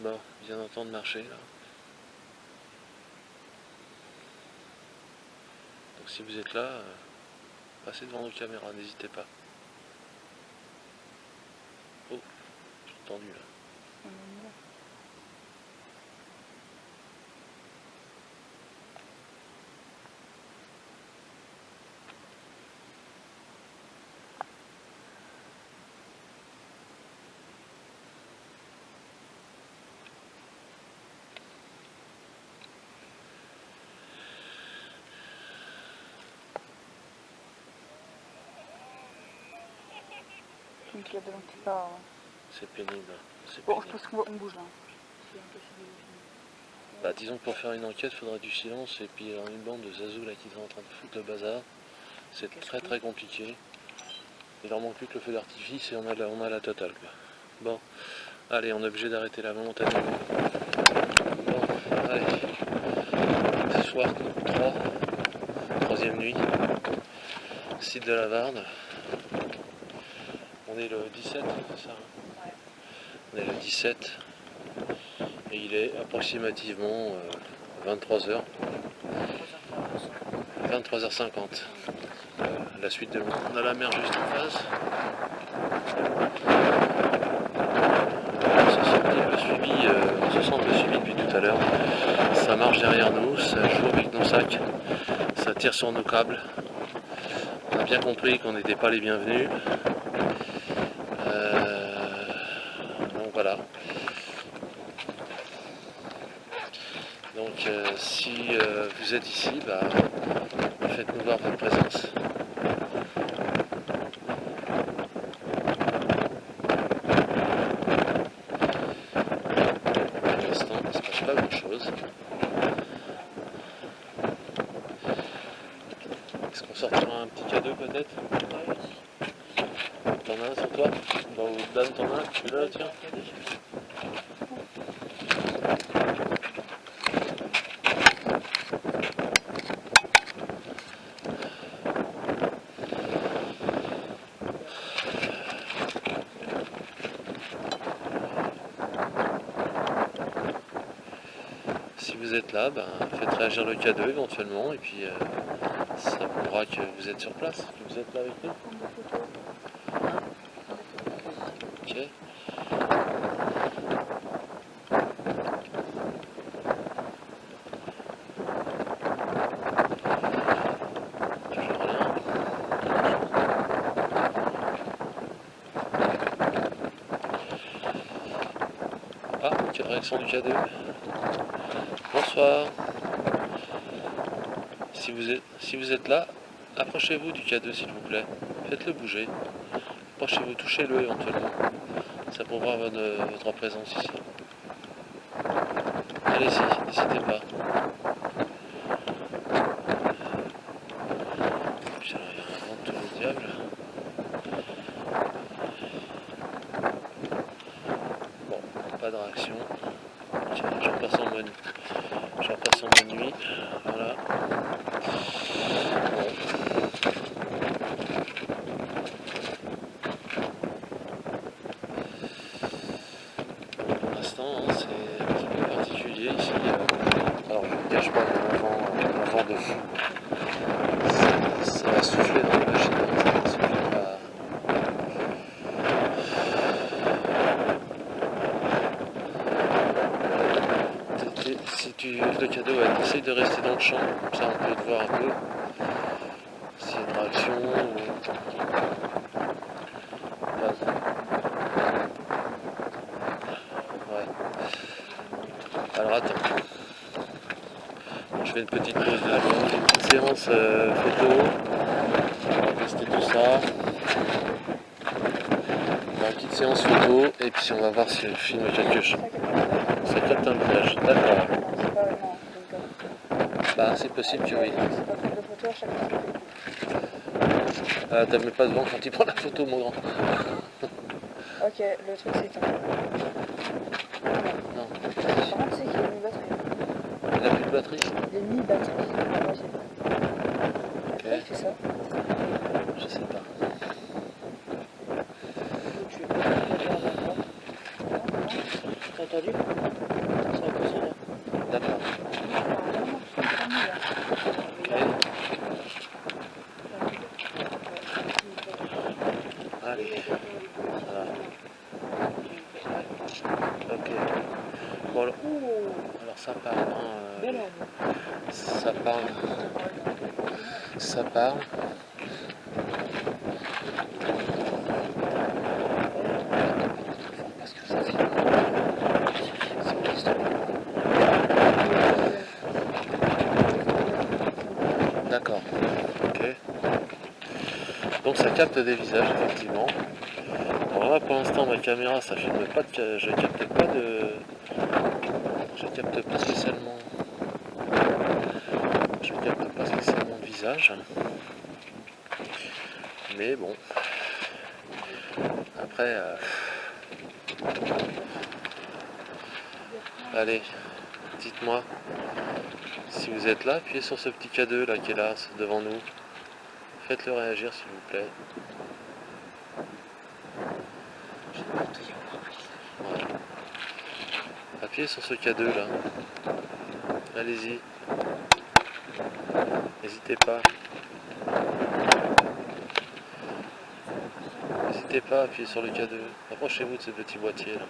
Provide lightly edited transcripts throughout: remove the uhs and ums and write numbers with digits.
Bon, vient d'entendre marcher là. Donc si vous êtes là, passez devant nos caméras, n'hésitez pas. Oh, j'ai entendu là. Donc il y a de l'antipas. C'est pénible. Bon, je pense qu'on bouge là. Bah, disons que pour faire une enquête, il faudrait du silence et puis une bande de zazou là qui sont en train de foutre le bazar. C'est très très compliqué. Il leur manque plus que le feu d'artifice et on a la totale quoi. Bon, allez, on est obligé d'arrêter la montagne. Bon, allez. Ce soir, 3e nuit, site de la Varde. On est le 17, c'est ça hein? Ouais. On est le 17 et il est approximativement 23h. 23h50. La suite de l'eau. On a la mer juste en face. On se sent le suivi depuis tout à l'heure. Ça marche derrière nous, ça joue avec nos sacs, ça tire sur nos câbles. On a bien compris qu'on n'était pas les bienvenus. Donc voilà. Donc si vous êtes ici, bah, faites-nous voir votre présence. Pour l'instant, il ne se passe pas grand-chose. Est-ce qu'on sortira un petit cadeau peut-être? T'en as un sur toi? Bon, Dan, t'en as un? Tu l'as, tiens. Si vous êtes là, ben, faites réagir le K2 éventuellement, et puis ça prouvera que vous êtes sur place, que vous êtes là avec nous. Ok. Toujours rien. Ah, quelle réaction du K2? Bonsoir. Si vous êtes là, approchez-vous du K2 s'il vous plaît. Faites-le bouger. Approchez-vous, touchez-le éventuellement. Ça prouvera votre présence ici. Allez-y, n'hésitez pas. Puis alors, il y a un vent de tous les diables. Bon, pas de réaction. Tiens, je repasse en mode nuit. Voilà. Bon. Pour l'instant, hein, c'est un petit peu particulier ici. Alors je ne vous cache pas, un vent de fou. Ça va souffler dans les machines. Ça va souffler pas. Si le cadeau, ouais, essaye de rester dans le champ, comme ça on peut te voir un peu. S'il y a une réaction ou... Ouais. Alors attends. Je fais une petite pause de une petite séance photo. On va tester tout ça. On va une petite séance photo et puis on va voir si le film quelque chose. Ça capte un visage. D'accord. Bah c'est possible que oui. T'as même pas de vent quand il prend la photo, mon grand. Ok, le truc c'est que... Non. Par contre, c'est qu'il a mis batterie. Il a plus de batterie? Il a mis batterie. Moi, j'ai pas. Pourquoi il fait ça? Je sais pas. Tu veux pas dire d'accord? T'as entendu? C'est un peu sonore. D'accord. Ok. Allez. Voilà. Ok. Bon alors ça part. Hein, ça part. Ça part. Parce que ça filme. D'accord. Ok. Donc ça capte des visages effectivement. Alors là pour l'instant ma caméra ça filme pas de. Je capte pas de. Je capte pas spécialement. Je capte pas spécialement de visage. Mais bon. Après. Allez, dites-moi si vous êtes là, appuyez sur ce petit K2 là qui est là devant nous. Faites-le réagir s'il vous plaît. Voilà. Appuyez sur ce K2 là. Allez-y. N'hésitez pas. N'hésitez pas à appuyer sur le K2. Approchez-vous de ce petit boîtier là.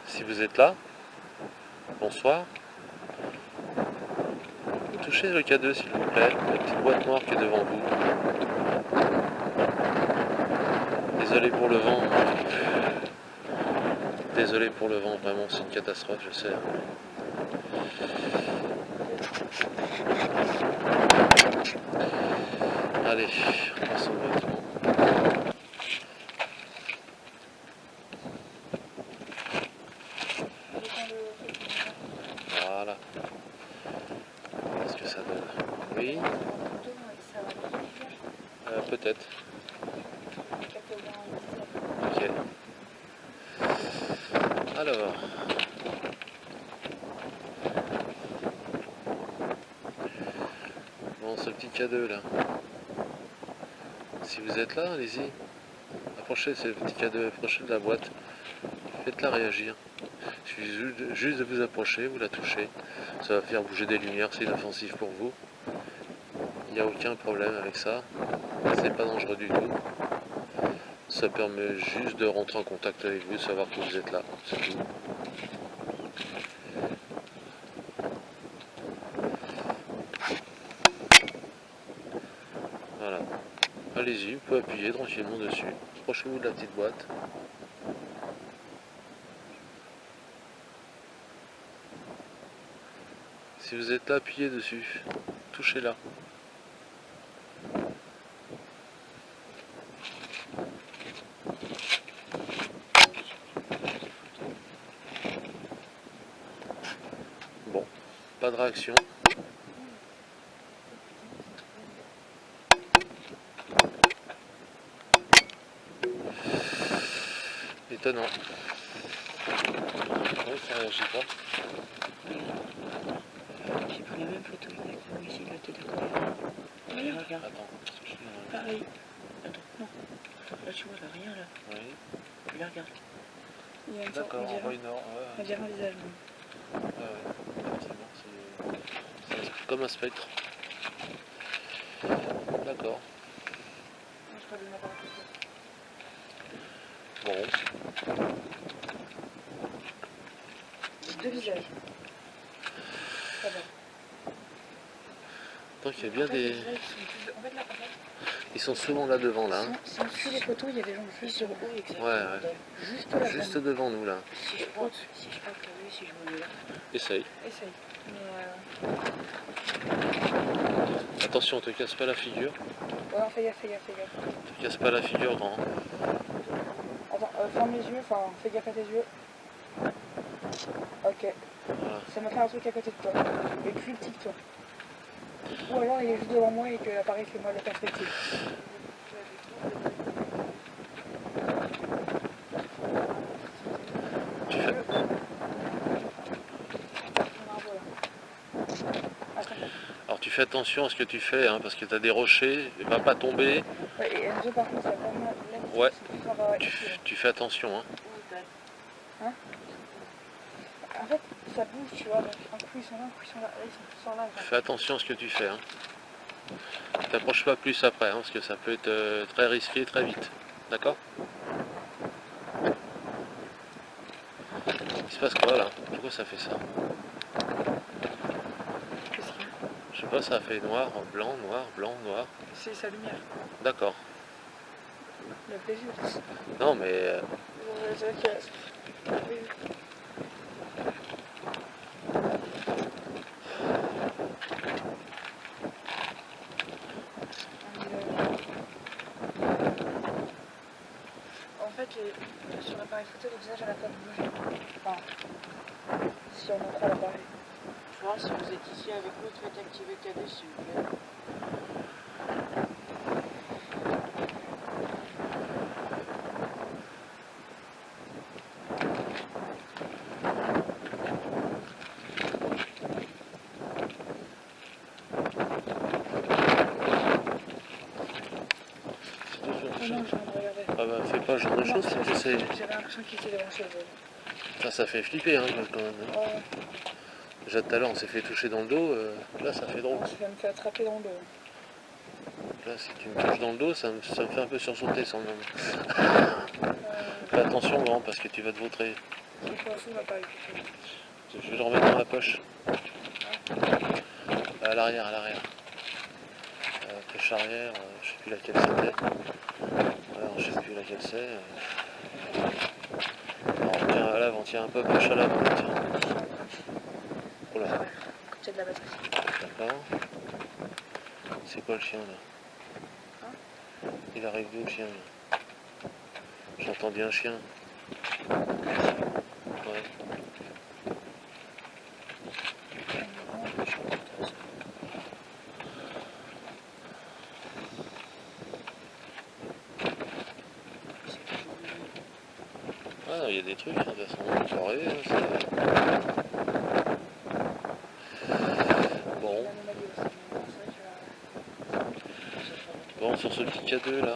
Si vous êtes là, bonsoir. Touchez le K2 s'il vous plaît, la petite boîte noire qui est devant vous. Désolé pour le vent. Désolé pour le vent, vraiment c'est une catastrophe, je sais. Allez, on passe au vêtement. ligne. Peut-être. Ok. Alors. Bon, ce petit cadeau là. Si vous êtes là, allez-y. Approchez ce petit cadeau, approchez de la boîte. Faites-la réagir. Il suffit juste de vous approcher, vous la touchez. Ça va faire bouger des lumières, c'est inoffensif pour vous. Il n'y a aucun problème avec ça. C'est pas dangereux du tout. Ça permet juste de rentrer en contact avec vous, de savoir que vous êtes là. C'est tout. Voilà. Allez-y, vous pouvez appuyer tranquillement dessus. Approchez-vous de la petite boîte. Si vous êtes là, appuyez dessus. Touchez-la. Bon, pas de réaction. Étonnant. Oui, ça réagit pas. J'ai pris la même photo exactement ici, là, t'es d'accord? Oui, regarde. Attends, Pareil. Attends, non. Là, tu vois, là, rien, là. oui. Là, regarde. Il y a une sorte, D'accord, on dirait, envoie une heure. on dirait un visage. Ouais, effectivement, c'est comme un spectre. D'accord. Je crois que je vais m'avoir Bon. deux visages. Ça va. Donc il y a bien des... En fait, là, en fait, Ils sont souvent là devant, là. Hein. si on suit les photos, il y a des gens juste sur haut, exactement. Ouais. Juste là. Juste devant nous, là. Si je prends, t'as vu, si je me mets là. Essaye. Essaye. Mais Attention, te casse pas la figure. ouais, non, fais gaffe, fais gaffe, fais gaffe. Te casse pas la figure, grand. Attends, ferme les yeux, enfin, fais gaffe à tes yeux. Ok. Voilà. Ça m'a fait un truc à côté de toi. Et plus petit que toi. Ou alors il est juste devant moi et que l'appareil fait moi la perspective. Tu fais... Alors tu fais attention à ce que tu fais, hein, parce que tu as des rochers, il va pas tomber. Ouais, et Enzo par contre, ça va vraiment... Ouais. Ça va... Tu fais attention. Hein. Hein? En fait, ça bouge, tu vois, donc un coup ils sont là, un coup ils sont là, là ils sont tous là. Fais attention à ce que tu fais. Hein. T'approches pas plus après, hein, parce que ça peut être très risqué très vite. D'accord? Il se passe quoi là? Pourquoi ça fait ça? Qu'est-ce qu'il y a? Je sais pas, ça fait noir, blanc, noir, blanc, noir. C'est sa lumière. D'accord. Le plaisir. Non mais... C'est vrai qu'il y a... En fait, sur l'appareil photo, les visages n'arrêtent pas de bouger. Enfin, si on en croit l'appareil. Tu vois, si vous êtes ici avec nous, faites activer KD s'il vous plaît. Oh non, je viens de regarder. Ah bah fais pas ce genre de choses, c'est que c'est... J'avais l'impression qu'il était devant chez eux. Ça fait flipper hein, quand même. Ouais, Déjà tout à l'heure on s'est fait toucher dans le dos, là ça fait drôle. on se fait attraper dans le dos. Là si tu me touches dans le dos, ça me fait un peu sursauter sans même. Fais attention grand parce que tu vas te vautrer. C'est pas fou l'appareil photo. Je vais le remettre dans la poche. À l'arrière, à l'arrière. Pêche arrière, je sais plus laquelle c'était. Alors, je sais plus laquelle c'est. Alors, tiens, à l'avant, tiens, un peu poche à l'avant, tiens. Oh là, Comme c'est de la batterie. d'accord. C'est quoi le chien là? Il arrive d'où le chien là? J'entends bien un chien. Ouais. truc, hein, de toute façon, une soirée, hein, c'est... Bon, L'anomalie aussi, mais c'est vrai que bon, sur ce petit K2 là,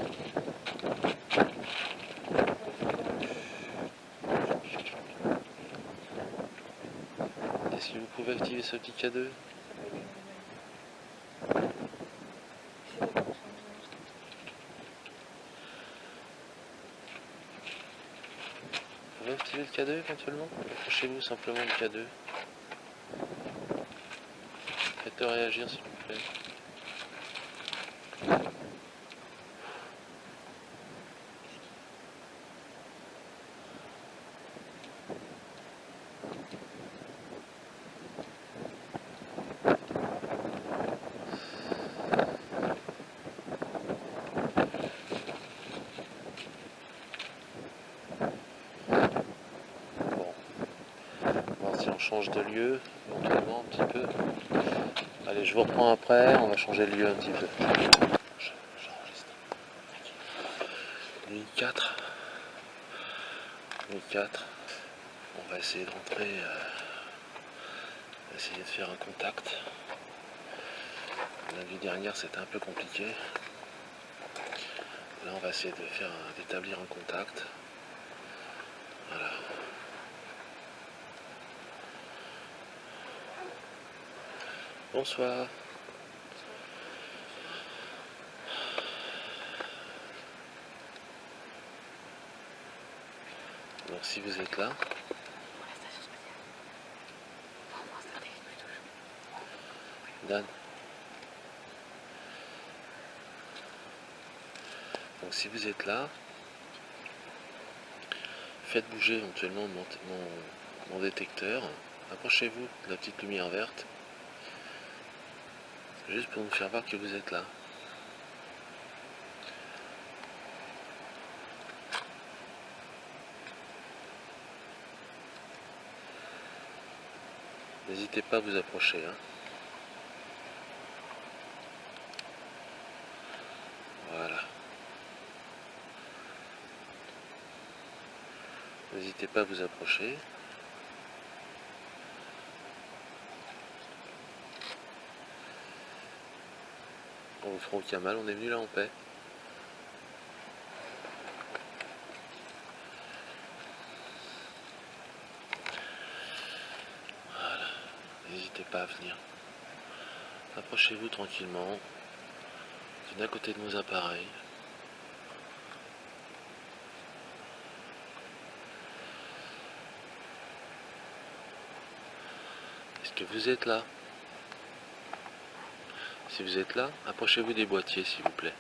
est-ce que vous pouvez activer ce petit K2? Vous pouvez activer le K2 éventuellement? Approchez-vous simplement le K2. Faites-le réagir s'il vous plaît. Bon, on va voir si on change de lieu, éventuellement un petit peu. Allez, je vous reprends après, on va changer de lieu un petit peu. J'enregistre. Nuit 4. Nuit 4. On va essayer de rentrer, essayer de faire un contact. La nuit dernière c'était un peu compliqué. Là on va essayer d'établir un contact. Voilà. Bonsoir. Donc si vous êtes là, Dan. Donc si vous êtes là, faites bouger éventuellement mon détecteur. Approchez-vous de la petite lumière verte. Juste pour nous faire voir que vous êtes là. N'hésitez pas à vous approcher. Hein. Voilà. N'hésitez pas à vous approcher. On vous fera aucun mal, on est venu là en paix. Voilà. N'hésitez pas à venir. Approchez-vous tranquillement. Venez à côté de nos appareils. Est-ce que vous êtes là? Si vous êtes là, approchez-vous des boîtiers s'il vous plaît.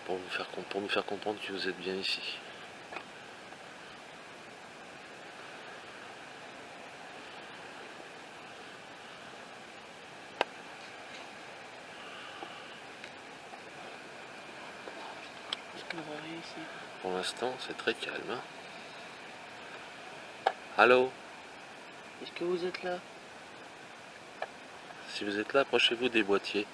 Pour nous faire comprendre que vous êtes bien ici. Est-ce que vous avez ici? Pour l'instant, c'est très calme. Hein. Allô? Est-ce que vous êtes là? Si vous êtes là, approchez-vous des boîtiers.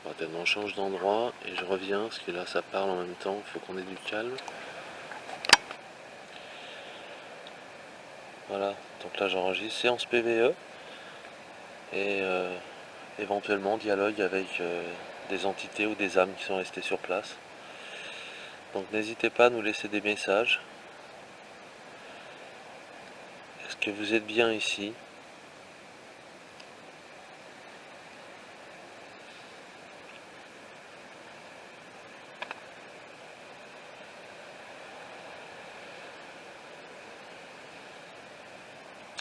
Maintenant, on change d'endroit et je reviens parce que là, ça parle en même temps. Il faut qu'on ait du calme. Voilà. Donc là, j'enregistre séance PVE et éventuellement dialogue avec des entités ou des âmes qui sont restées sur place. Donc n'hésitez pas à nous laisser des messages. Est-ce que vous êtes bien ici?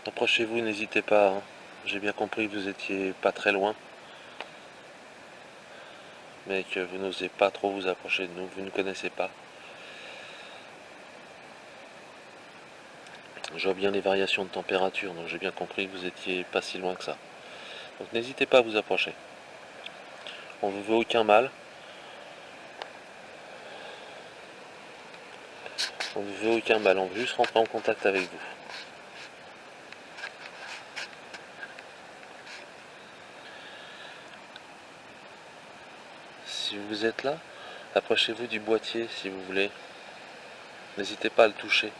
Approchez-vous, n'hésitez pas. Hein. J'ai bien compris que vous étiez pas très loin. Mais que vous n'osez pas trop vous approcher de nous, vous ne connaissez pas. Je vois bien les variations de température, donc j'ai bien compris que vous étiez pas si loin que ça. Donc n'hésitez pas à vous approcher. On ne vous veut aucun mal. On ne vous veut aucun mal, on veut juste rentrer en contact avec vous. si vous êtes là, approchez-vous du boîtier si vous voulez. N'hésitez pas à le toucher.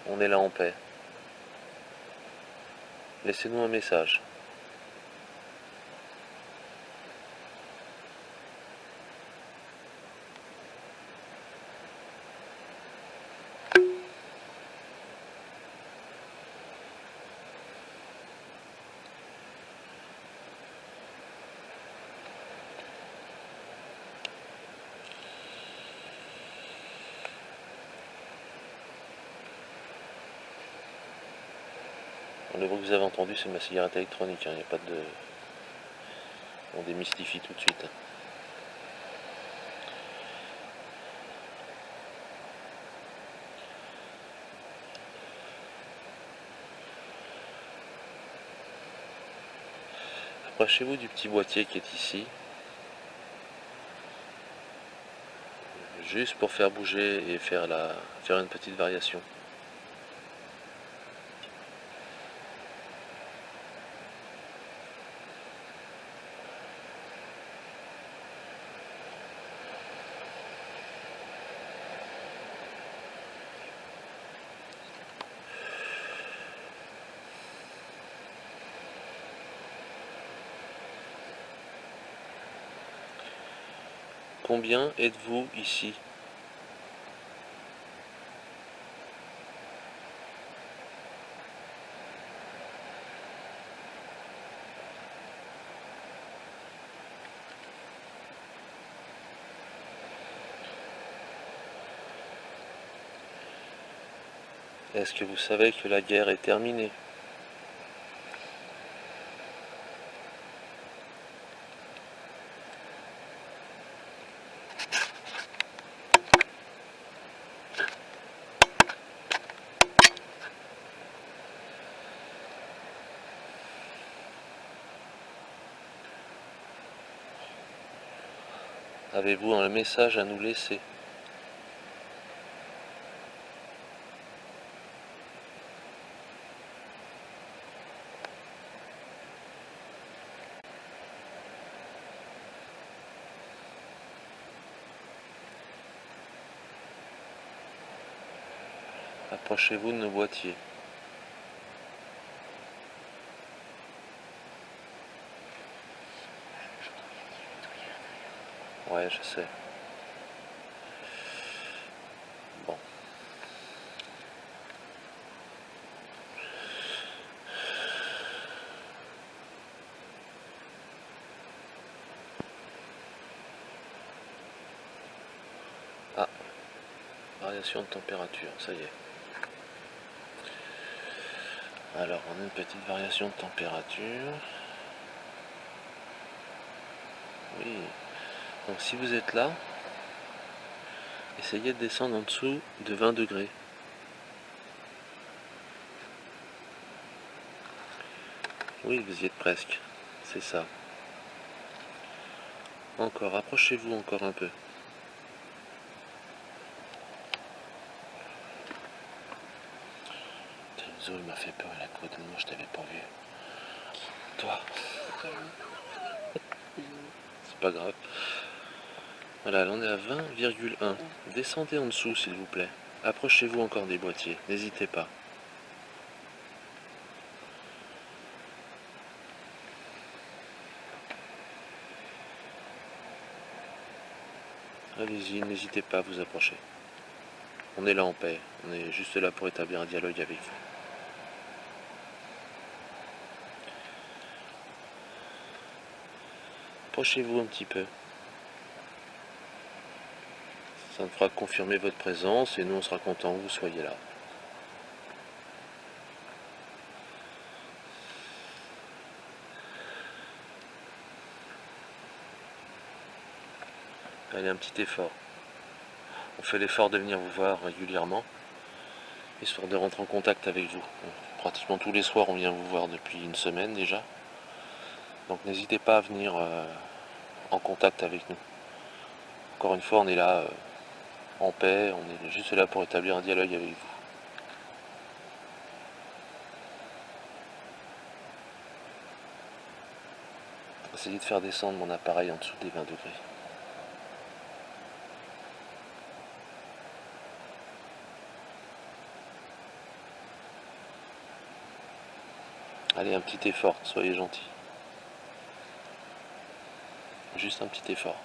On est là en paix. Laissez-nous un message. Le bruit que vous avez entendu, c'est ma cigarette électronique, il n'y a pas de... On démystifie tout de suite. Approchez-vous du petit boîtier qui est ici. Juste pour faire bouger et faire une petite variation. Combien êtes-vous ici? Est-ce que vous savez que la guerre est terminée? Avez-vous un message à nous laisser? Approchez-vous de nos boîtiers. Ouais, je sais. Bon. Ah, variation de température, ça y est. Alors, on a une petite variation de température. Oui. Donc si vous êtes là, essayez de descendre en dessous de 20 degrés. Oui, vous y êtes presque. C'est ça. Encore, rapprochez-vous encore un peu. Zo, il m'a fait peur, il a côté de moi, je t'avais pas vu. Toi, c'est pas grave. Voilà, là on est à 20,1. Descendez en dessous s'il vous plaît. Approchez-vous encore des boîtiers, n'hésitez pas. Allez-y, n'hésitez pas à vous approcher. On est là en paix, on est juste là pour établir un dialogue avec vous. Approchez-vous un petit peu. Ça me fera confirmer votre présence et nous on sera contents que vous soyez là. Allez, un petit effort. On fait l'effort de venir vous voir régulièrement, histoire de rentrer en contact avec vous. Pratiquement tous les soirs on vient vous voir depuis une semaine déjà. Donc n'hésitez pas à venir en contact avec nous. encore une fois, on est là en paix, on est juste là pour établir un dialogue avec vous. Essayez de faire descendre mon appareil en dessous des 20 degrés. Allez, un petit effort, soyez gentils. Juste un petit effort.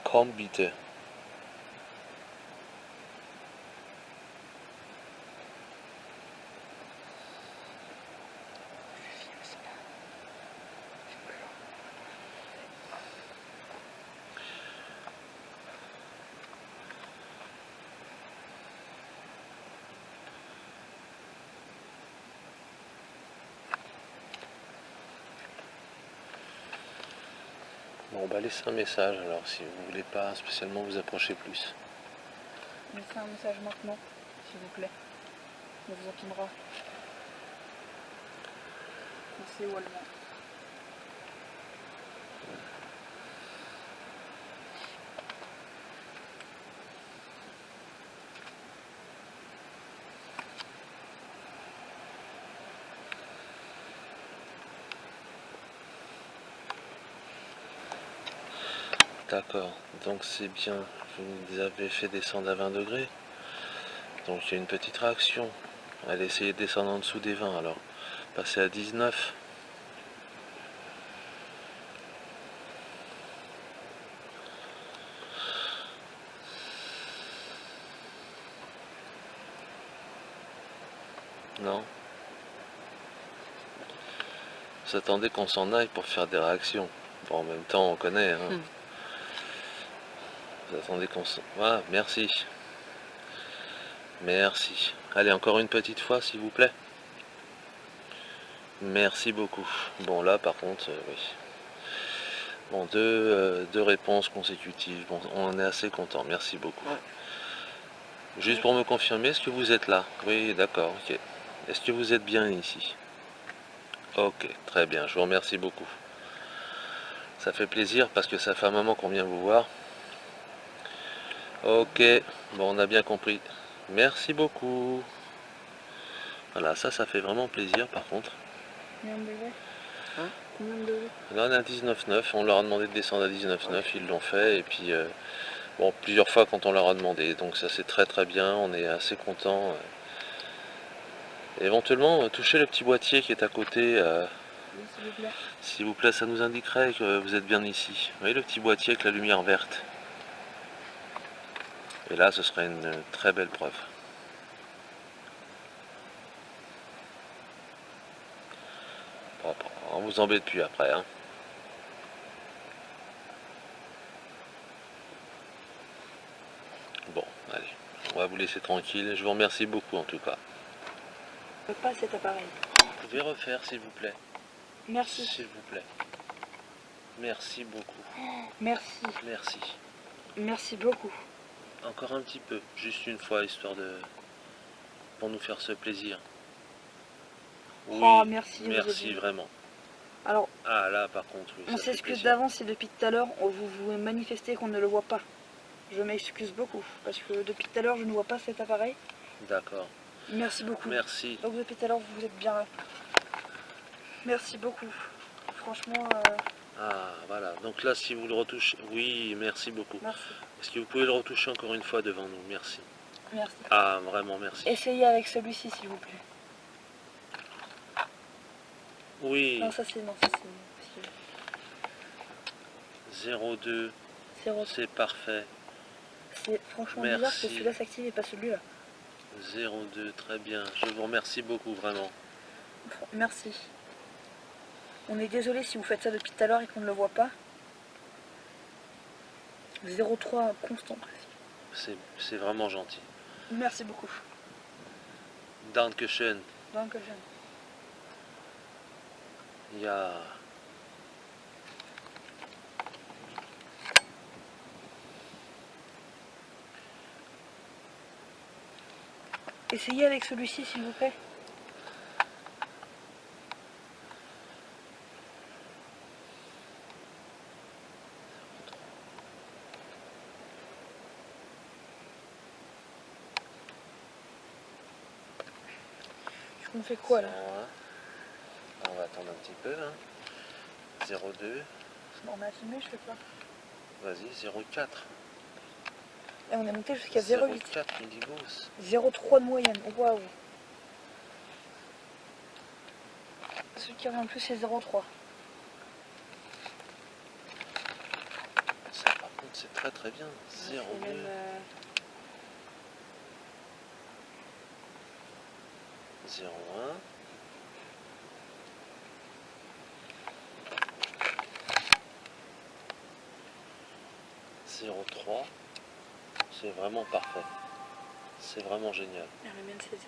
Komm bitte. Bon, bah laissez un message alors si vous voulez pas spécialement vous approcher plus. Laissez un message maintenant, s'il vous plaît. On vous entendra. Français ou allemand. D'accord, donc c'est bien, vous avez fait descendre à 20 degrés. Donc il y a une petite réaction. Allez essayer de descendre en dessous des 20 alors. Passer à 19. Non. Vous attendez qu'on s'en aille pour faire des réactions. Bon, en même temps, on connaît. Hein. Vous attendez qu'on s'en... Ah, merci. Merci. Allez, encore une petite fois, s'il vous plaît. Merci beaucoup. Bon, là, par contre, oui. Bon, deux réponses consécutives. Bon, on est assez content. Merci beaucoup. Ouais. Juste pour me confirmer, est-ce que vous êtes là? Oui, d'accord, ok. Est-ce que vous êtes bien ici? Ok, très bien, je vous remercie beaucoup. Ça fait plaisir parce que ça fait un moment qu'on vient vous voir. Ok, bon, on a bien compris. Merci beaucoup. Voilà, ça fait vraiment plaisir par contre. Combien de degrés Hein? Combien de degrés? Là on est à 19,9, on leur a demandé de descendre à 19,9, ils l'ont fait, et puis bon, plusieurs fois quand on leur a demandé, donc ça c'est très très bien, on est assez content. Éventuellement, touchez le petit boîtier qui est à côté, Oui, s'il vous plaît. s'il vous plaît, ça nous indiquerait que vous êtes bien ici. Vous voyez le petit boîtier avec la lumière verte? Et là, ce serait une très belle preuve. Bon, on vous embête plus après, hein. Bon, allez, on va vous laisser tranquille. Je vous remercie beaucoup en tout cas. Pas cet appareil. Vous pouvez refaire s'il vous plaît. Merci. S'il vous plaît. Merci beaucoup. Merci. Merci. Merci beaucoup. Encore un petit peu, juste une fois, histoire de... pour nous faire ce plaisir. Oui, Oh, merci, vous merci êtes- vraiment. Alors, Ah là, par contre, oui, on ça fait s'excuse plaisir. d'avance et depuis tout à l'heure, vous manifestez qu'on ne le voit pas. Je m'excuse beaucoup parce que depuis tout à l'heure, je ne vois pas cet appareil. D'accord. Merci beaucoup. Merci. Donc depuis tout à l'heure, vous êtes bien là. Merci beaucoup. Franchement, Ah, voilà. Donc là, si vous le retouchez... Oui, merci beaucoup. merci. Est-ce que vous pouvez le retoucher encore une fois devant nous? Merci. Merci. Ah, vraiment, merci. Essayez avec celui-ci, s'il vous plaît. Oui, Non, ça c'est non, ça c'est parce que 02, c'est c'est parfait. c'est franchement Merci. bizarre que celui-là s'active et pas celui-là. 02, très bien. Je vous remercie beaucoup, vraiment. Merci. On est désolé si vous faites ça depuis tout à l'heure et qu'on ne le voit pas. 0,3 constant presque. C'est vraiment gentil. Merci beaucoup. Dankeschön. Dankeschön. Ja. Essayez avec celui-ci, s'il vous plaît. On fait quoi là? 01. On va attendre un petit peu. Hein. 02. On a filmé, je fais quoi? Vas-y, 04. Et on est monté jusqu'à 0,8. 04 Indigos. 0,3 de moyenne. Waouh. Celui qui revient le plus, c'est 0,3. Ça, par contre, c'est très très bien. 02. Même, 01. 03. C'est vraiment parfait. C'est vraiment génial. La mienne, c'est 0,1.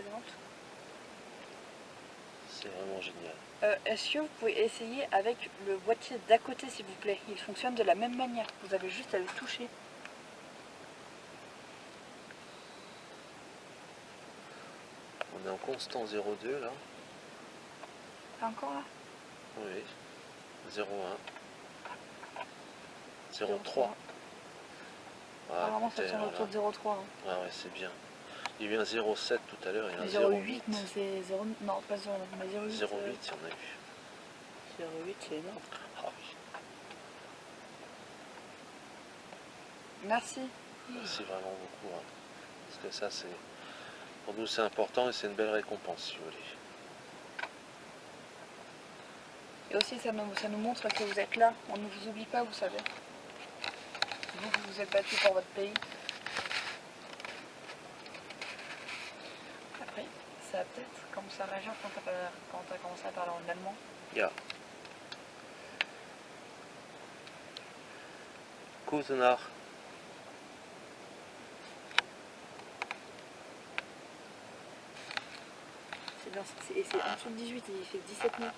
C'est vraiment génial. Est-ce que vous pouvez essayer avec le boîtier d'à côté, s'il vous plaît? Il fonctionne de la même manière. Vous avez juste à le toucher. On est en constant 02 là. Pas encore là? Oui. 01. 03. Ah, Apparemment, ça putain, tourne autour de 0,3. Hein. Ah ouais, c'est bien. Il y a eu un 0,7 tout à l'heure et un 0,8, 0,8. non, c'est 0... Non, pas 0, mais 0,8. 0,8, il y en a eu. 08, c'est énorme. Ah oui. Merci. Merci vraiment beaucoup. Hein. Parce que ça, c'est... Pour nous, c'est important et c'est une belle récompense, si vous voulez. Et aussi, ça nous montre que vous êtes là. On ne vous oublie pas, vous savez. Vous vous êtes battu pour votre pays. Après, ça va peut-être commencer à réagir quand t'as commencé à parler en allemand. Ja. Gute Nacht. C'est bien, et c'est en dessous de 18, il fait 17 000.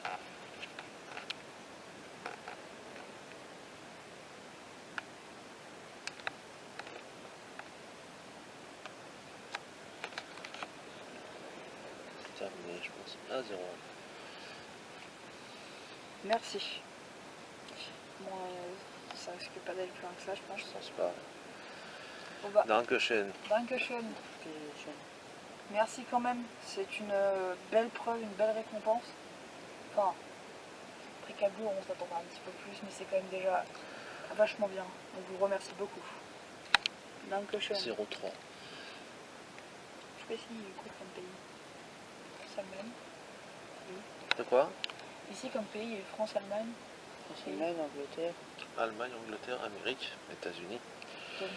Terminé, je pense. Ah, 0. Merci. Bon, ça risque pas d'aller plus loin que ça, je pense. Je pense pas. Bon bah, Dankeschön. Dankeschön. Merci quand même. C'est une belle preuve, une belle récompense. Enfin, après Cabourg, on s'attendra un petit peu plus, mais c'est quand même déjà vachement bien. On vous remercie beaucoup. Dankeschön. 03. Je sais pas si il coûte comme pays. France-Allemagne. De quoi? Ici, comme pays, il y a France-Allemagne. France-Allemagne, Angleterre. Allemagne, Angleterre, Amérique, États-Unis. Donc,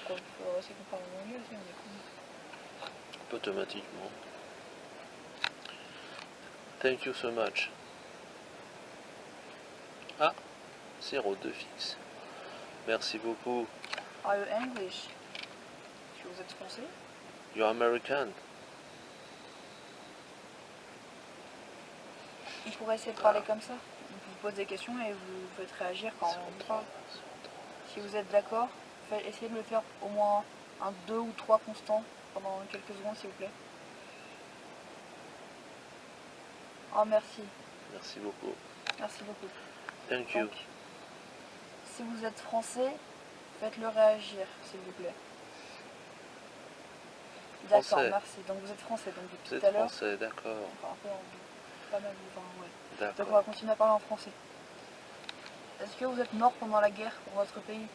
c'est qu'on parle en anglais aussi, on est con. Automatiquement. Thank you so much. Ah, 02 fixe. Merci beaucoup. Are you English? Est-ce que vous êtes français? You're American. On pourrait essayer de parler comme ça. On vous pose des questions et vous faites réagir quand on 03. parle. Si vous êtes d'accord, essayez de le faire au moins un 2 ou 3 constants pendant quelques secondes, s'il vous plaît. Oh, merci. Merci beaucoup. Merci beaucoup. Thank you. Donc, si vous êtes français, faites-le réagir, s'il vous plaît. D'accord, Français. merci. Donc vous êtes français, donc Vous depuis êtes tout à l'heure. français, d'accord. Enfin, un peu pas mal, enfin, ouais. Donc on va D'accord. continuer à parler en français. Est-ce que vous êtes mort pendant la guerre pour votre pays?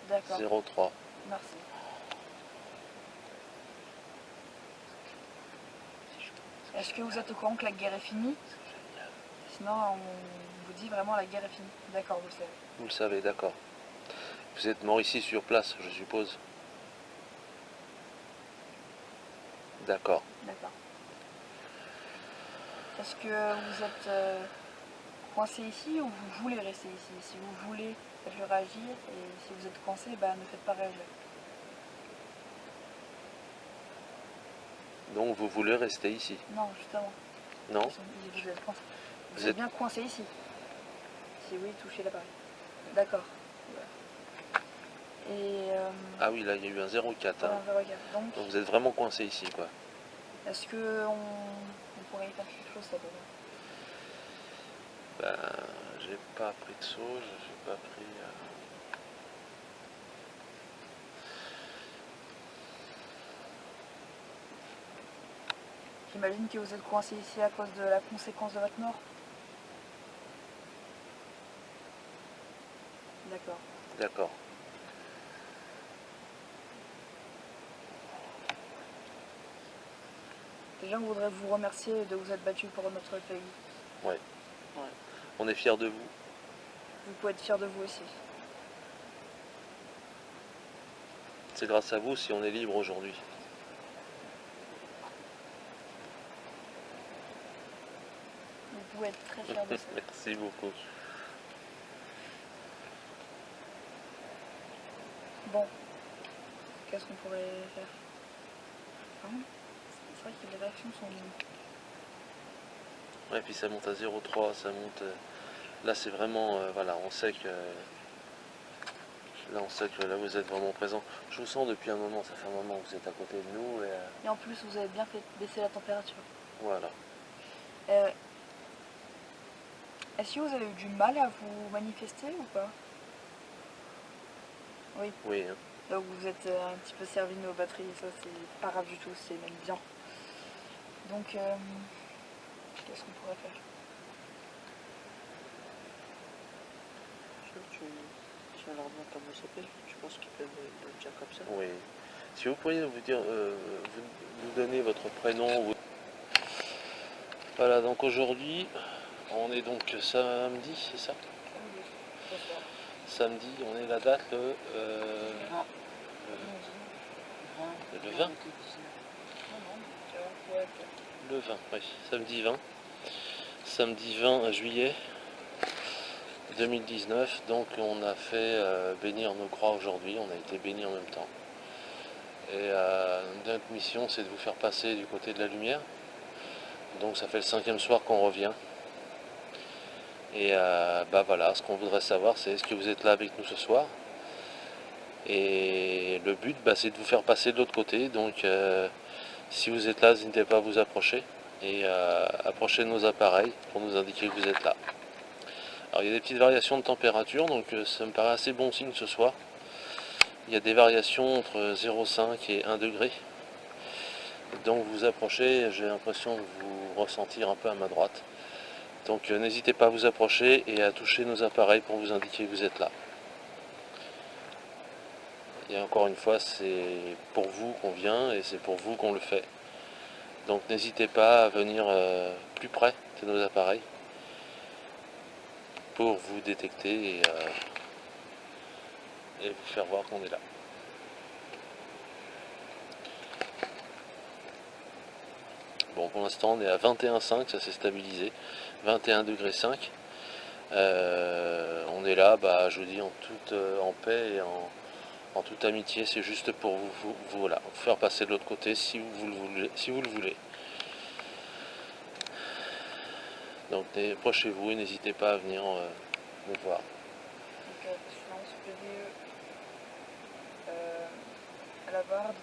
D'accord, 03. merci. Est-ce que vous êtes au courant que la guerre est finie? Sinon, on vous dit vraiment la guerre est finie. D'accord, vous le savez. Vous le savez, d'accord. Vous êtes mort ici sur place, je suppose. D'accord. D'accord. Est-ce que vous êtes coincé ici ou vous voulez rester ici? Si vous voulez, faites-le réagir. Et si vous êtes coincé, bah, ne faites pas réagir. Donc vous voulez rester ici? Non, justement. Non? Vous êtes coincé. Vous Vous êtes êtes- bien coincé ici. Si oui, touchez l'appareil. D'accord. Voilà. Et Ah oui, là il y a eu un 0,4. voilà, Hein. on va regarder. Donc, Donc vous êtes vraiment coincé ici, quoi. est-ce que on pourrait y faire quelque chose, ça peut Ben, j'ai pas pris de sauge, j'ai pas pris... J'imagine que vous êtes coincé ici à cause de la conséquence de votre mort. D'accord. D'accord. Déjà, on voudrait vous remercier de vous être battu pour notre pays. Ouais. On est fiers de vous. Vous pouvez être fiers de vous aussi. C'est grâce à vous si on est libre aujourd'hui. Vous pouvez être très fiers de ça. Merci beaucoup. Bon, qu'est-ce qu'on pourrait faire? C'est vrai que les réactions sont... Ouais, puis ça monte à 0,3, ça monte... Là c'est vraiment... voilà, on sait que... Là on sait que là vous êtes vraiment présent. Je vous sens depuis un moment, ça fait un moment que vous êtes à côté de nous et Et en plus, vous avez bien fait baisser la température. voilà. Est-ce que vous avez eu du mal à vous manifester ou pas? Oui. Oui, hein. Donc vous êtes un petit peu servi de nos batteries, ça c'est pas grave du tout, c'est même bien. Donc, qu'est-ce qu'on pourrait faire? Tu vas leur demander comment ils s'appellent, je pense qu'ils peuvent le dire comme ça. Oui. Si vous pourriez vous dire, vous donner votre prénom. Voilà, donc aujourd'hui, on est donc samedi, c'est ça? Samedi, on est la date le 20. Le 20, oui, samedi 20. Samedi 20 juillet 2019, donc on a fait bénir nos croix aujourd'hui, on a été bénis en même temps. Et notre mission c'est de vous faire passer du côté de la lumière. Donc ça fait le 5e soir qu'on revient. Et bah voilà, ce qu'on voudrait savoir c'est est-ce que vous êtes là avec nous ce soir? Et le but bah, c'est de vous faire passer de l'autre côté, donc si vous êtes là, n'hésitez pas à vous approcher et approcher nos appareils pour nous indiquer que vous êtes là. Alors il y a des petites variations de température, donc ça me paraît assez bon signe ce soir. Il y a des variations entre 0,5 et 1 degré. Donc vous approchez, j'ai l'impression de vous ressentir un peu à ma droite. Donc n'hésitez pas à vous approcher et à toucher nos appareils pour vous indiquer que vous êtes là. Et encore une fois, c'est pour vous qu'on vient et c'est pour vous qu'on le fait. Donc n'hésitez pas à venir plus près de nos appareils pour vous détecter et vous faire voir qu'on est là. Bon, pour l'instant on est à 21,5, ça s'est stabilisé, 21,5 degrés. On est là, bah, je vous dis, en paix et en toute amitié, c'est juste pour voilà, vous faire passer de l'autre côté si vous le voulez. Donc approchez-vous et n'hésitez pas à venir me voir. Donc, assurance PVE à la Barde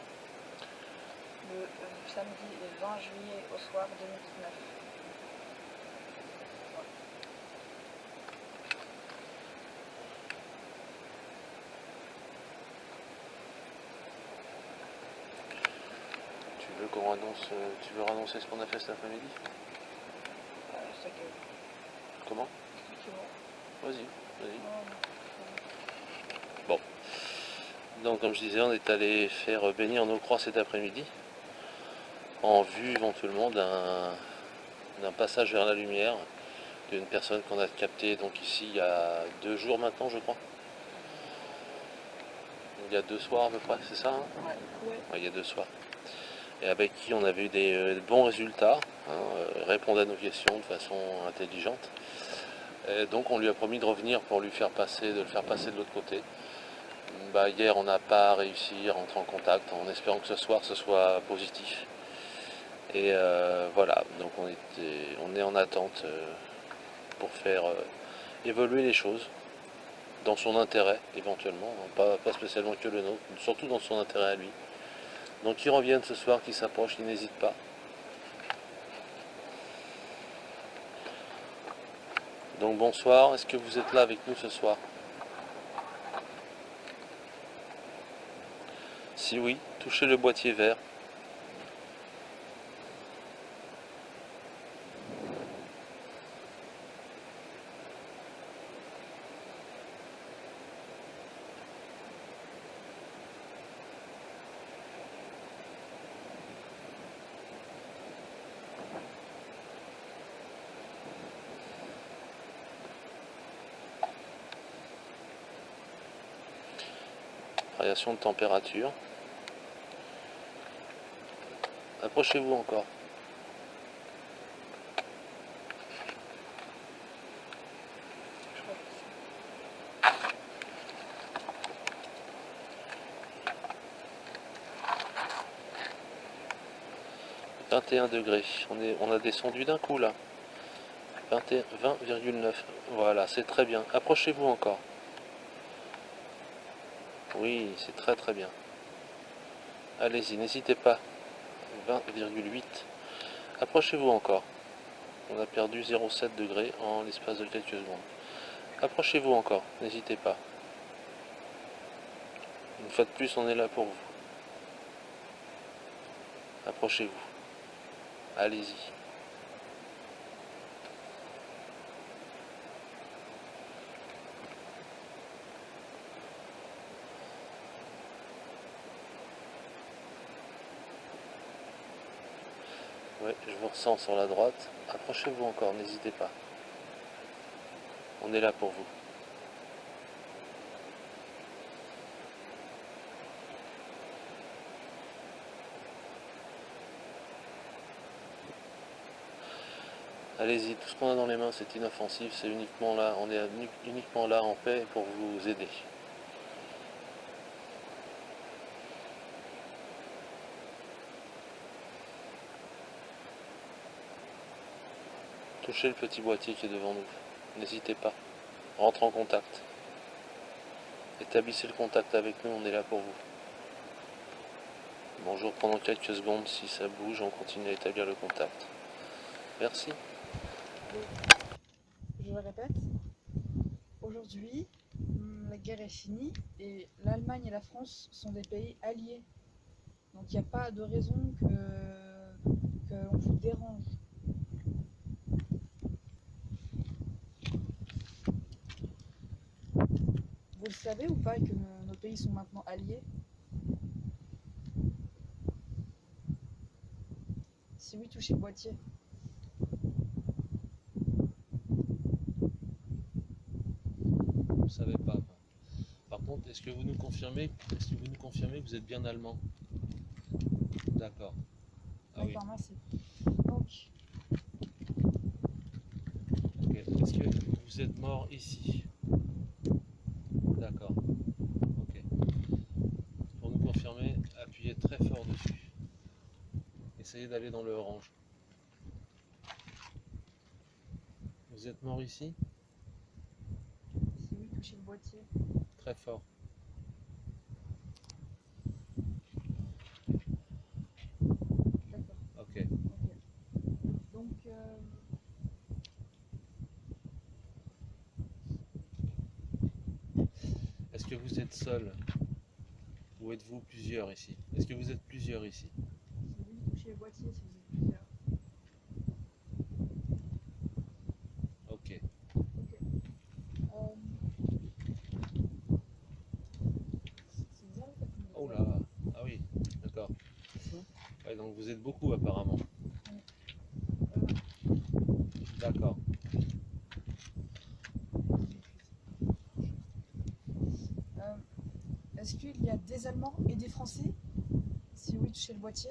le samedi 20 juillet au soir 2019. Tu veux qu'on annonce, tu veux annoncer ce qu'on a fait cet après-midi? C'est que... Comment? Effectivement. Vas-y, vas-y. Non, Bon. Donc comme je disais, on est allé faire bénir nos croix cet après-midi, en vue éventuellement d'un passage vers la lumière, d'une personne qu'on a captée donc ici il y a 2 jours maintenant, je crois. Il y a 2 soirs à peu près, c'est ça, hein? ouais. Ouais, il y a 2 soirs. Et avec qui on avait eu des bons résultats, hein, répondre à nos questions de façon intelligente. Et donc on lui a promis de revenir pour lui faire passer, de le faire passer de l'autre côté. Bah, hier on n'a pas réussi à rentrer en contact en espérant que ce soir ce soit positif. Et voilà, donc on est en attente pour faire évoluer les choses dans son intérêt éventuellement, hein, pas spécialement que le nôtre, surtout dans son intérêt à lui. Donc qu'ils reviennent ce soir, qu'ils s'approchent, qu'ils n'hésitent pas. Donc bonsoir, est-ce que vous êtes là avec nous ce soir? Si oui, touchez le boîtier vert. Variation de température. Approchez-vous encore. Je crois que 21 degrés. On a descendu d'un coup là. 20,9. Voilà, c'est très bien. Approchez-vous encore. Oui, c'est très très bien. Allez-y, n'hésitez pas. 20,8. Approchez-vous encore. On a perdu 0,7 degrés en l'espace de quelques secondes. Approchez-vous encore, n'hésitez pas. Une fois de plus, on est là pour vous. Approchez-vous. Allez-y. Ouais, je vous ressens sur la droite. Approchez-vous encore, n'hésitez pas. On est là pour vous. Allez-y, tout ce qu'on a dans les mains, c'est inoffensif, c'est uniquement là, on est uniquement là en paix pour vous aider. Touchez le petit boîtier qui est devant nous. N'hésitez pas. Rentrez en contact. Établissez le contact avec nous, on est là pour vous. Bonjour, pendant quelques secondes, si ça bouge, on continue à établir le contact. Merci. je le répète, aujourd'hui, la guerre est finie et l'Allemagne et la France sont des pays alliés. Donc il n'y a pas de raison qu'on vous dérange. Vous le savez ou pas que nos pays sont maintenant alliés? Si oui, touchez le boîtier. Vous ne savez pas. Par contre, est-ce que vous nous confirmez que vous êtes bien allemand? D'accord. Ah oui. D'accord, merci. Donc, Ok. Est-ce que vous êtes mort ici? D'accord. Ok. Pour nous confirmer, appuyez très fort dessus. Essayez d'aller dans le orange. Vous êtes mort ici? si oui, touchez le boîtier. Très fort. D'accord. Ok. Ok. Donc, Est-ce que vous êtes seul? Ou êtes-vous plusieurs ici? Est-ce que vous êtes plusieurs ici? si oui, touchez le boîtier si vous êtes plusieurs. Ok. Ok. C'est bizarre le fait que Oh là. Ah oui. D'accord. Ouais, donc vous êtes beaucoup apparemment. D'accord. Est-ce qu'il y a des Allemands et des Français? Si oui, touchez le boîtier.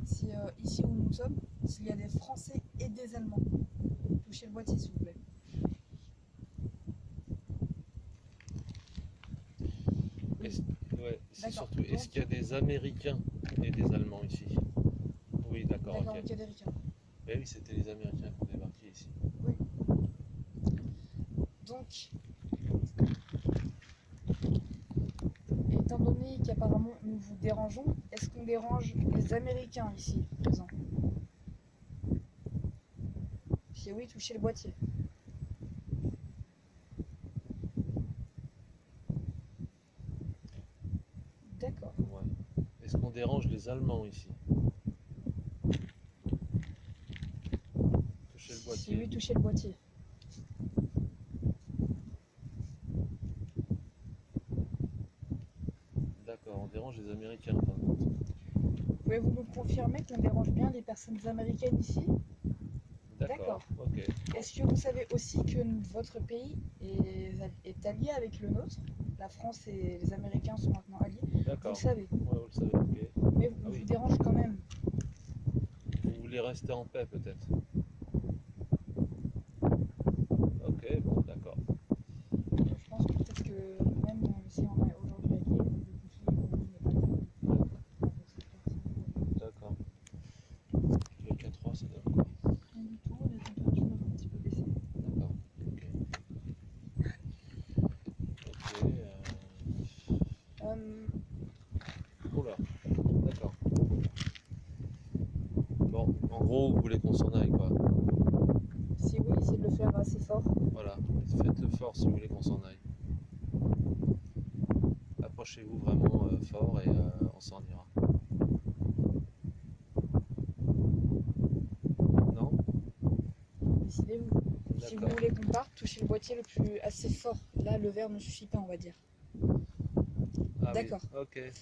Si ici où nous sommes, s'il y a des Français et des Allemands, touchez le boîtier s'il vous plaît. Est-ce C'est D'accord. surtout, est-ce qu'il y a des Américains et des Allemands ici? Oui, d'accord, D'accord, ok. donc il y a des ricains. Eh oui, c'était les Américains qui ont débarqué ici. Donc, étant donné qu'apparemment nous vous dérangeons, est-ce qu'on dérange les Américains ici présents? Si oui, touchez le boîtier. D'accord. Ouais. Est-ce qu'on dérange les Allemands ici? Touchez le Si boîtier. oui, touchez le boîtier. D'accord, on dérange les Américains en fin de compte. Pouvez-vous nous confirmer qu'on dérange bien les personnes américaines ici? D'accord, ok. Est-ce que vous savez aussi que votre pays est allié avec le nôtre? La France et les Américains sont maintenant alliés. Vous le D'accord. savez. Ouais, vous le savez, ok. Mais Ah oui. vous dérange quand même. Vous voulez rester en paix peut-être? Ok, bon, d'accord. Je pense que peut-être que même si on est aujourd'hui alliés, le conflit n'est pas terminé. D'accord. Le K3, ça donne quoi? Rien du tout, la température va un petit peu baisser. D'accord, ok. Ok, oula, d'accord. Bon, en gros, vous voulez qu'on s'en aille, quoi. Si oui, essayez de le faire assez fort. Voilà, faites-le fort si vous voulez qu'on s'en aille. Approchez-vous vraiment fort et on s'en ira. Non? Décidez-vous. Si vous D'accord. voulez qu'on parte, touchez le boîtier le plus assez fort. Là, le verre ne suffit pas, on va dire. Ah D'accord. oui, ok,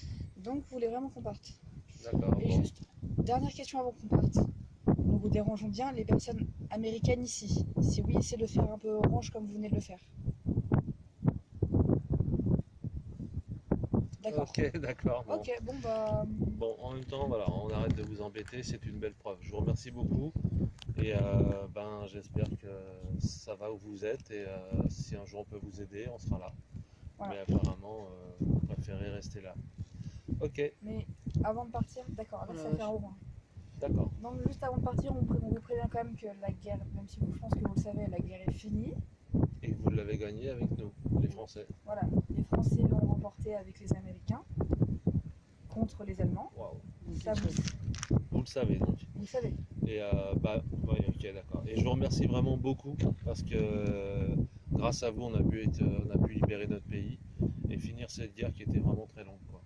Donc, vous voulez vraiment qu'on parte. d'accord. Et Bon. juste, dernière question avant qu'on parte. Nous vous dérangeons bien les personnes américaines ici. Si oui, essayez de faire un peu orange comme vous venez de le faire. D'accord. Ok, d'accord. Bon. Ok, bon bah... Bon, en même temps, voilà, on arrête de vous embêter, c'est une belle preuve. Je vous remercie beaucoup et ben, j'espère que ça va où vous êtes et si un jour on peut vous aider, on sera là. Voilà. Mais apparemment, vous préférez rester là. Ok, Mais avant de partir, d'accord, là ça fait un haut. d'accord. Donc juste avant de partir, on vous prévient quand même que la guerre, même si je pense que vous le savez, la guerre est finie. Et vous l'avez gagné avec nous, les Français. Voilà, les Français l'ont remporté avec les Américains contre les Allemands. Waouh. Ça, Vous le savez donc. vous le savez. Et bah, ouais, ok, d'accord. Et je vous remercie vraiment beaucoup parce que grâce à vous, on a pu libérer notre pays et finir cette guerre qui était vraiment très longue, quoi.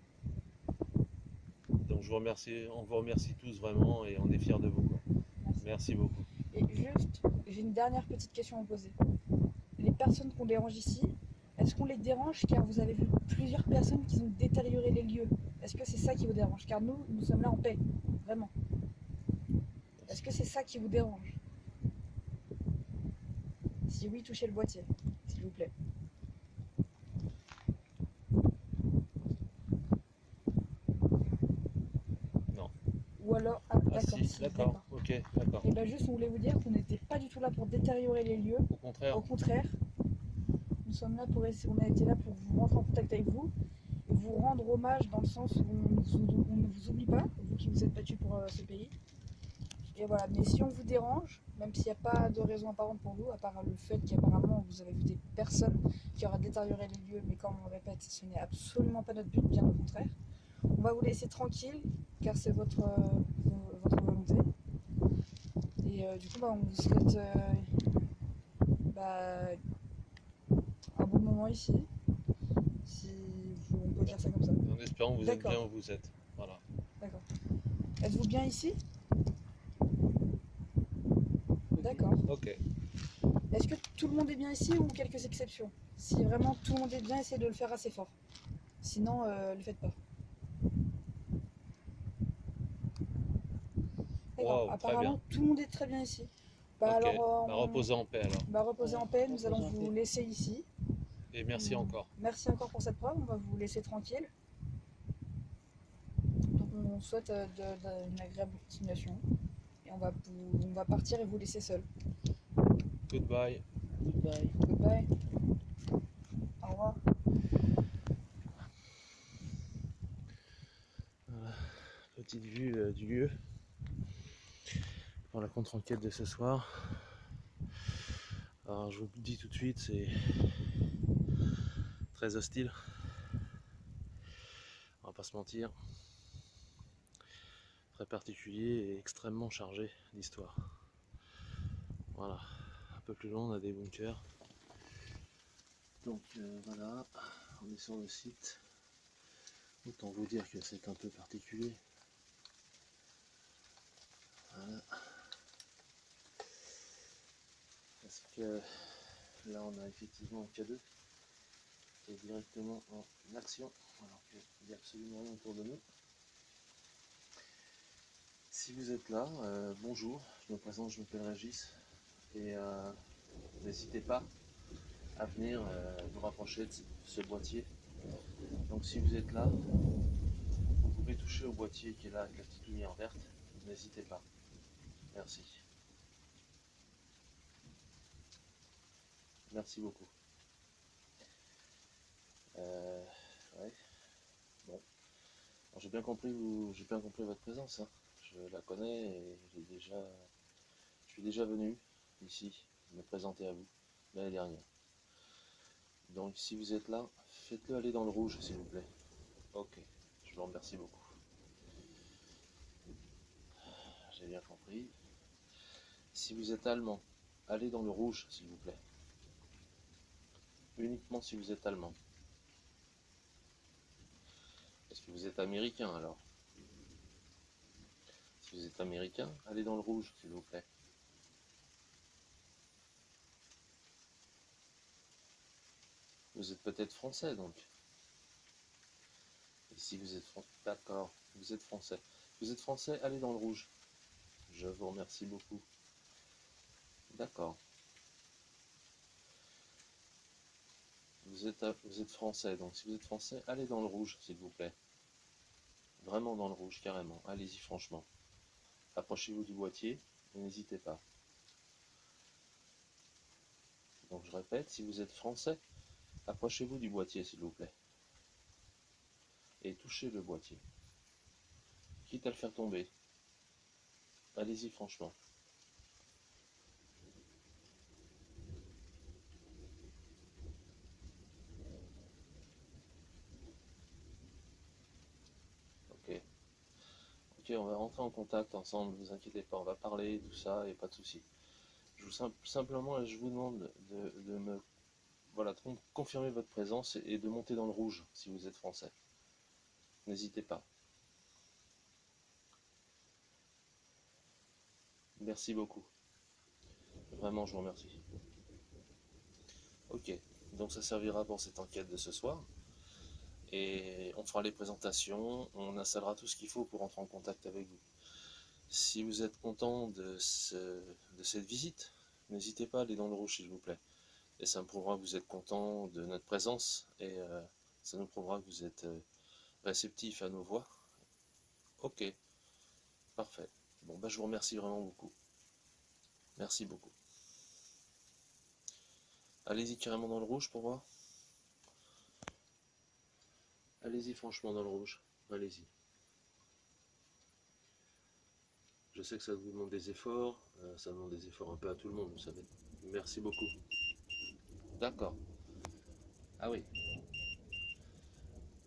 Donc je vous remercie, on vous remercie tous vraiment et on est fiers de vous, quoi. Merci. Merci beaucoup. Et juste, j'ai une dernière petite question à vous poser. Les personnes qu'on dérange ici, est-ce qu'on les dérange car vous avez vu plusieurs personnes qui ont détérioré les lieux? Est-ce que c'est ça qui vous dérange? Car nous, nous sommes là en paix, vraiment. Est-ce que c'est ça qui vous dérange? Si oui, touchez le boîtier, s'il vous plaît. Non. Ou alors... Ah, Ah d'accord, si, d'accord, ok, d'accord. Et bien juste, on voulait vous dire qu'on n'était pas du tout là pour détériorer les lieux. Au contraire, Au contraire, nous sommes là pour essayer, on a été là pour vous rentrer en contact avec vous et vous rendre hommage dans le sens où on ne vous oublie pas, vous qui vous êtes battus pour ce pays. Et voilà, mais si on vous dérange, même s'il n'y a pas de raison apparente pour vous, à part le fait qu'apparemment vous avez vu des personnes qui auraient détérioré les lieux, mais comme on le répète, ce n'est absolument pas notre but, bien au contraire. On va vous laisser tranquille, car c'est votre volonté. Et du coup, bah, on vous souhaite un bon moment ici, si on peut dire ça comme ça. en espérant que vous êtes D'accord. bien où vous êtes. Voilà. D'accord. Êtes-vous bien ici? D'accord. Ok, Est-ce que tout le monde est bien ici ou quelques exceptions? Si vraiment tout le monde est bien, essayez de le faire assez fort. Sinon, ne le faites pas. D'accord. wow, très Apparemment, bien. tout le monde est très bien ici. Bah Ok, alors, bah, reposez en paix alors. bah, reposez en paix, nous Reposez allons en vous paix. laisser ici. Et merci encore. Merci encore pour cette preuve, on va vous laisser tranquille. Donc on souhaite une agréable continuation. Et on va partir et vous laisser seul. Goodbye. Goodbye. Goodbye. Au revoir. du lieu pour la contre-enquête de ce soir. Alors je vous le dis tout de suite, c'est très hostile, on va pas se mentir, très particulier et extrêmement chargé d'histoire. Voilà, un peu plus loin on a des bunkers. Donc voilà, on est sur le site. Autant vous dire que c'est un peu particulier. Voilà. Parce que là on a effectivement un K2 qui est directement en action, alors qu'il n'y a absolument rien autour de nous. Si vous êtes là, bonjour, je me présente, je m'appelle Régis, et n'hésitez pas à venir vous rapprocher de ce boîtier. Donc si vous êtes là, vous pouvez toucher au boîtier qui est là avec la petite lumière verte, n'hésitez pas. Merci. Merci beaucoup. Ouais. Bon. J'ai bien compris votre présence. Hein. Je la connais et je suis déjà venu ici me présenter à vous l'année dernière. Donc si vous êtes là, faites-le aller dans le rouge s'il vous plaît. Ok, je vous remercie beaucoup. J'ai bien compris. Si vous êtes allemand, allez dans le rouge s'il vous plaît. Uniquement si vous êtes allemand. Est-ce que vous êtes américain alors? Si vous êtes américain, allez dans le rouge s'il vous plaît. Vous êtes peut-être français donc. Et si vous êtes français, d'accord, vous êtes français. Vous êtes français, allez dans le rouge. Je vous remercie beaucoup. D'accord. Vous êtes français, donc si vous êtes français, allez dans le rouge, s'il vous plaît. Vraiment dans le rouge, carrément. Allez-y, franchement. Approchez-vous du boîtier, et n'hésitez pas. Donc je répète, si vous êtes français, approchez-vous du boîtier, s'il vous plaît. Et touchez le boîtier. Quitte à le faire tomber. Allez-y, franchement. Ok. Ok, on va rentrer en contact ensemble, ne vous inquiétez pas, on va parler, tout ça, et pas de souci. Simplement, je vous demande de me voilà, confirmer votre présence et de monter dans le rouge si vous êtes français. N'hésitez pas. Merci beaucoup. Vraiment, je vous remercie. Ok, donc ça servira pour cette enquête de ce soir. Et on fera les présentations, on installera tout ce qu'il faut pour entrer en contact avec vous. Si vous êtes content de cette visite, n'hésitez pas à aller dans le rouge s'il vous plaît. Et ça me prouvera que vous êtes content de notre présence et ça nous prouvera que vous êtes réceptif à nos voix. Ok, parfait. Bon, bah, je vous remercie vraiment beaucoup. Merci beaucoup. Allez-y carrément dans le rouge pour voir. Allez-y franchement dans le rouge. Allez-y. Je sais que ça vous demande des efforts. Ça demande des efforts un peu à tout le monde, vous savez. Merci beaucoup. D'accord. Ah oui.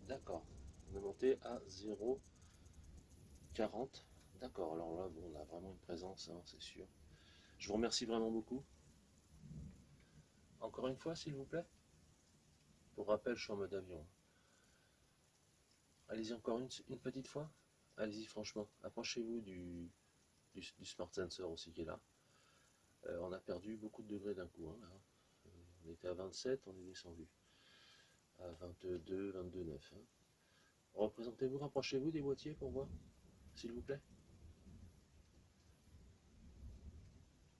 D'accord. On est monté à 0,40. D'accord. Alors là, bon, on a vraiment une présence, hein, c'est sûr. Je vous remercie vraiment beaucoup. Encore une fois, s'il vous plaît. Pour rappel, je suis en mode avion. Allez-y encore une petite fois. Allez-y franchement. Approchez-vous du Smart Sensor aussi qui est là. On a perdu beaucoup de degrés d'un coup. Hein, là. On était à 27, on est descendu à 22, 22,9. Hein. Représentez-vous, rapprochez-vous des boîtiers pour voir, s'il vous plaît.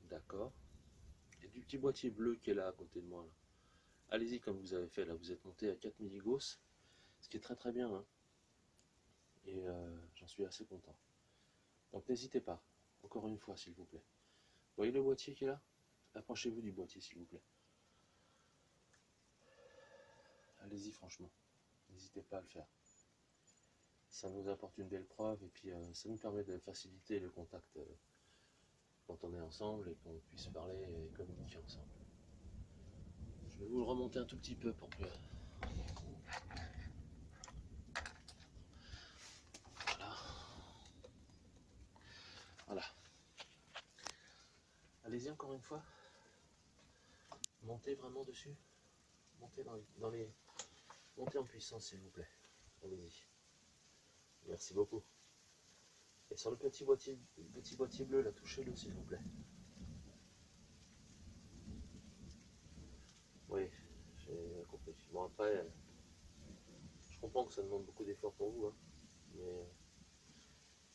D'accord. Et du petit boîtier bleu qui est là à côté de moi. Allez-y comme vous avez fait là, vous êtes monté à 4 milligauss, ce qui est très très bien. Hein. Et j'en suis assez content. Donc n'hésitez pas, encore une fois s'il vous plaît. Vous voyez le boîtier qui est là? Approchez-vous du boîtier s'il vous plaît. Allez-y franchement, n'hésitez pas à le faire. ça nous apporte une belle preuve et puis ça nous permet de faciliter le contact quand on est ensemble et qu'on puisse parler et communiquer ensemble. Je vais vous le remonter un tout petit peu pour que... Voilà. Voilà. Allez-y encore une fois. Montez vraiment dessus. Montez montez en puissance s'il vous plaît. Allez-y. Merci beaucoup. Et sur le petit boîtier bleu, là, touchez-le s'il vous plaît. Oui, j'ai compris. Bon après, je comprends que ça demande beaucoup d'efforts pour vous, hein, mais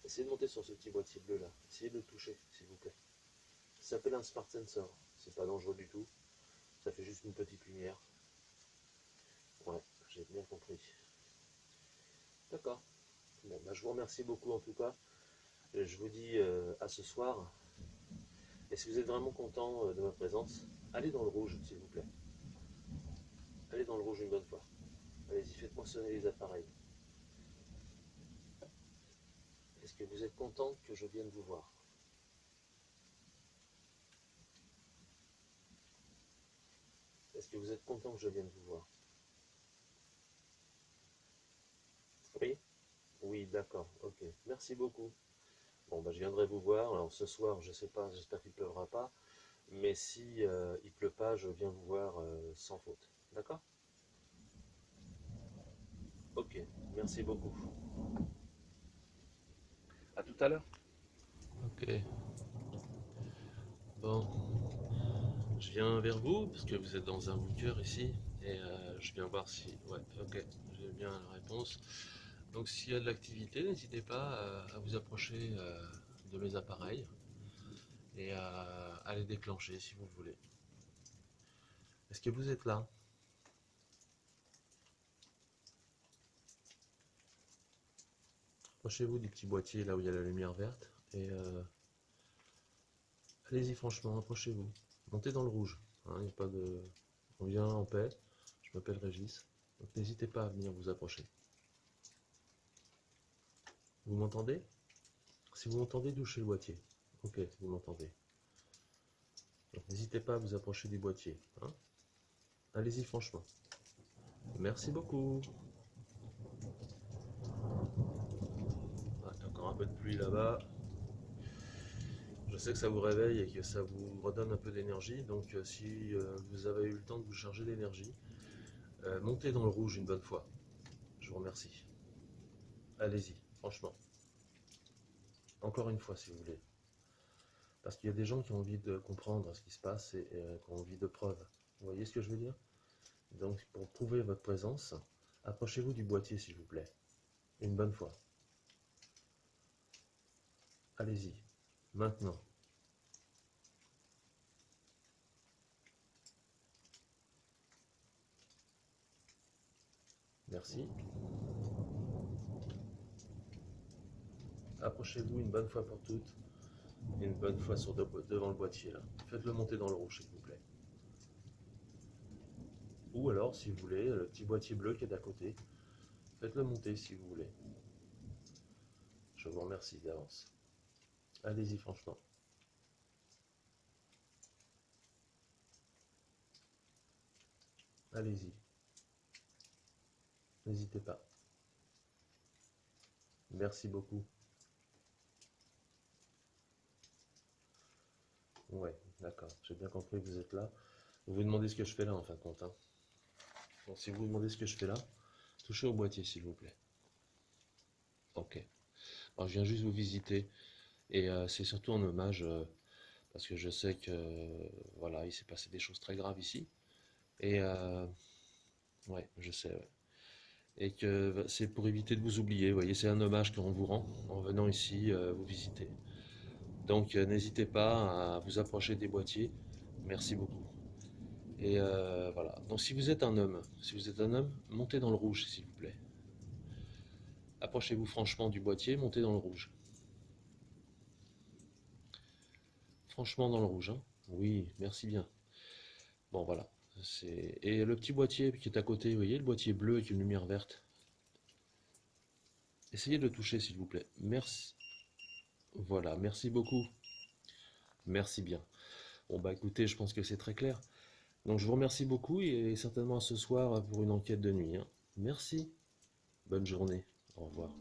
essayez de monter sur ce petit boîtier bleu là. Essayez de le toucher s'il vous plaît. Ça s'appelle un Smart Sensor. C'est pas dangereux du tout. Ça fait juste une petite lumière. Ouais, j'ai bien compris. D'accord. Bon, bah, je vous remercie beaucoup en tout cas. Je vous dis à ce soir. Et si vous êtes vraiment content de ma présence, allez dans le rouge, s'il vous plaît. Allez dans le rouge une bonne fois. Allez-y, faites-moi sonner les appareils. Est-ce que vous êtes content que je vienne vous voir? Est-ce que vous êtes content que je vienne vous voir? Oui? Oui, d'accord, ok. Merci beaucoup. Bon, bah, je viendrai vous voir. Alors ce soir, je sais pas, j'espère qu'il ne pleuvra pas. Mais si il pleut pas, je viens vous voir sans faute. D'accord? Ok, merci beaucoup. À tout à l'heure. Ok. Bon, je viens vers vous parce que vous êtes dans un bunker ici et je viens voir si... Ouais, ok, j'ai bien la réponse. Donc s'il y a de l'activité, n'hésitez pas à vous approcher de mes appareils et à les déclencher si vous voulez. Est-ce que vous êtes là? Approchez-vous du petit boîtier là où il y a la lumière verte et allez-y franchement, approchez-vous. Montez dans le rouge. Hein, y a pas de... On vient en paix. Je m'appelle Régis. Donc n'hésitez pas à venir vous approcher. Vous m'entendez? Si vous m'entendez, touchez le boîtier. Ok, vous m'entendez. Donc n'hésitez pas à vous approcher du boîtier. Hein. Allez-y franchement. Merci beaucoup. Ah, il y a encore un peu de pluie là-bas. Je sais que ça vous réveille et que ça vous redonne un peu d'énergie. Donc si vous avez eu le temps de vous charger d'énergie, montez dans le rouge une bonne fois. Je vous remercie. Allez-y, franchement. Encore une fois si vous voulez. Parce qu'il y a des gens qui ont envie de comprendre ce qui se passe et qui ont envie de preuves. Vous voyez ce que je veux dire? Donc pour prouver votre présence, approchez-vous du boîtier s'il vous plaît. Une bonne fois. Allez-y. Maintenant. Merci. Approchez-vous une bonne fois pour toutes. Et une bonne fois devant le boîtier là. Faites-le monter dans le rouge s'il vous plaît. Ou alors, si vous voulez, le petit boîtier bleu qui est d'à côté, faites-le monter si vous voulez. Je vous remercie d'avance. Allez-y franchement. Allez-y. N'hésitez pas. Merci beaucoup. Ouais, d'accord. J'ai bien compris que vous êtes là. Vous vous demandez ce que je fais là en fin de compte. Hein. Bon, si vous vous demandez ce que je fais là, touchez au boîtier s'il vous plaît. Ok. Alors, je viens juste vous visiter et c'est surtout en hommage parce que je sais que voilà, il s'est passé des choses très graves ici et ouais, je sais. Ouais. Et que c'est pour éviter de vous oublier. Vous voyez, c'est un hommage qu'on vous rend en venant ici vous visiter. Donc n'hésitez pas à vous approcher des boîtiers. Merci beaucoup. Et voilà. Donc si vous êtes un homme, montez dans le rouge s'il vous plaît. Approchez-vous franchement du boîtier, montez dans le rouge. Franchement dans le rouge, hein. Oui, merci bien. Bon voilà. Et le petit boîtier qui est à côté, vous voyez, le boîtier bleu avec une lumière verte. Essayez de le toucher, s'il vous plaît. Merci. Voilà, merci beaucoup. Merci bien. Bon, bah écoutez, je pense que c'est très clair. Donc je vous remercie beaucoup et certainement à ce soir pour une enquête de nuit, hein. Merci. Bonne journée. Au revoir.